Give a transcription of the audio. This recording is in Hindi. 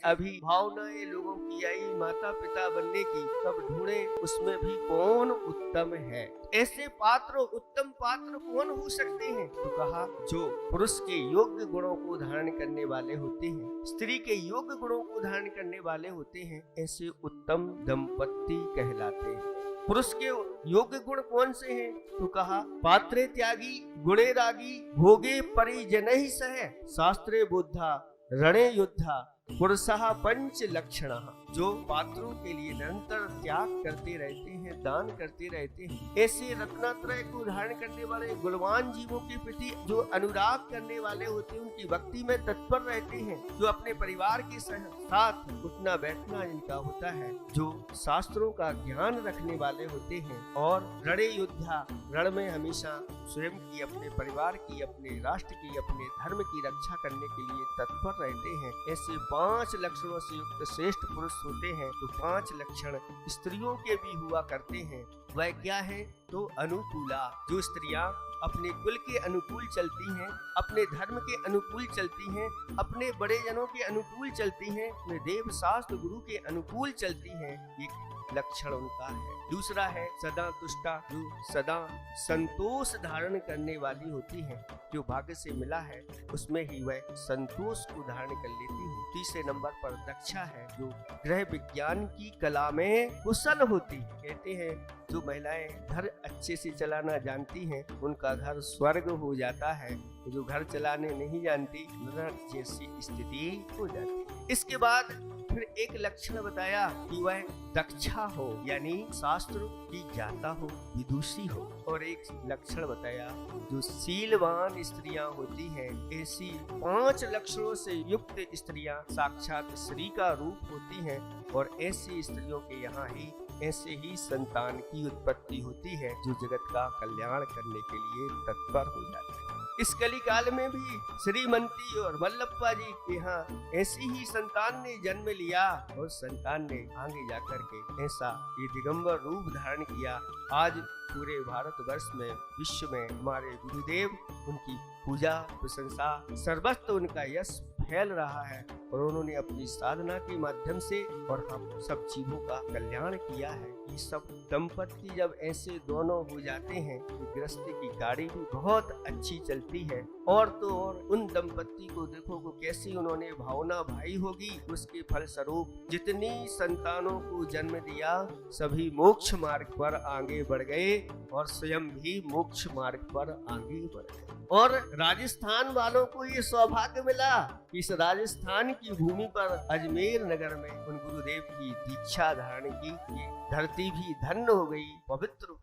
अभिभावनाएं लोगों की आई माता पिता बनने की, तब ढूंढे उसमें भी कौन उत्तम है। ऐसे पात्र, उत्तम पात्र कौन हो सकते हैं? तो कहा जो पुरुष के योग्य गुणों को धारण करने वाले होते हैं, स्त्री के योग्य गुणों को धारण करने वाले होते हैं, ऐसे उत्तम दंपत्ति कहलाते हैं। पुरुष के योग्य गुण कौन से हैं? तो कहा पात्रे त्यागी, गुणे रागी, भोगे परिजनहि सह, शास्त्रे बुद्धा, रणे युद्धा, पुरुषः पंच लक्षणः। जो पात्रों के लिए निरंतर त्याग करते रहते हैं, दान करते रहते हैं, ऐसे रत्नत्रय को धारण करने वाले गुणवान जीवों के प्रति जो अनुराग करने वाले होते हैं, उनकी भक्ति में तत्पर रहते हैं, जो अपने परिवार के साथ उठना बैठना इनका होता है, जो शास्त्रों का ज्ञान रखने वाले होते हैं, और रणेय योद्धा, रण में हमेशा स्वयं की, अपने परिवार की, अपने राष्ट्र की, अपने धर्म की रक्षा करने के लिए तत्पर रहते हैं, ऐसे 5 लक्षणों से युक्त श्रेष्ठ पुरुष होते हैं। तो 5 लक्षण स्त्रियों के भी हुआ करते हैं। वह क्या है? तो अनुकूला, जो स्त्रियां अपने कुल के अनुकूल चलती हैं, अपने धर्म के अनुकूल चलती हैं, अपने बड़े जनों के अनुकूल चलती हैं, अपने देव शास्त्र गुरु के अनुकूल चलती हैं, ये लक्षण उनका है। दूसरा है सदा तुष्टा, जो सदा संतोष धारण करने वाली होती है, जो भाग्य से मिला है उसमें ही वह संतोष को धारण कर लेती है। तीसरे नंबर पर दक्षा है, जो गृह विज्ञान की कला में कुशल होती। कहते हैं जो महिलाएं घर अच्छे से चलाना जानती हैं, उनका घर स्वर्ग हो जाता है, जो घर चलाने नहीं जानती, नरक जैसी स्थिति हो जाती है। इसके बाद फिर एक लक्षण बताया कि वह दक्षा हो, यानी शास्त्र की ज्ञाता हो, विदुषी हो, और एक लक्षण बताया जो शीलवान स्त्रियां होती हैं, ऐसी 5 लक्षणों से युक्त स्त्रियां साक्षात श्री का रूप होती हैं, और ऐसी स्त्रियों के यहाँ ही ऐसे ही संतान की उत्पत्ति होती है, जो जगत का कल्याण करने के लिए तत्पर हो जाते हैं। इस कली काल में भी श्रीमंती और वल्लभा जी के यहाँ ऐसी ही संतान ने जन्म लिया, और संतान ने आगे जाकर के ऐसा ये दिगंबर रूप धारण किया। आज पूरे भारतवर्ष में, विश्व में हमारे गुरुदेव, उनकी पूजा प्रशंसा, सर्वत्र उनका यश फैल रहा है, और उन्होंने अपनी साधना के माध्यम से और हम सब जीवों का कल्याण किया है। ये सब दंपत्ति जब ऐसे दोनों हो जाते हैं तो गृहस्थी की गाड़ी भी बहुत अच्छी चलती है। और तो और उन दंपत्ति को देखो को कैसी उन्होंने भावना भाई होगी, उसके फल स्वरूप जितनी संतानों को जन्म दिया सभी मोक्ष मार्ग पर आगे बढ़ गए, और स्वयं भी मोक्ष मार्ग पर आगे बढ़ गए। और राजस्थान वालों को ये सौभाग्य मिला कि इस राजस्थान की भूमि पर अजमेर नगर में उन गुरुदेव की दीक्षा धारण की, धरती भी धन्य हो गई, पवित्र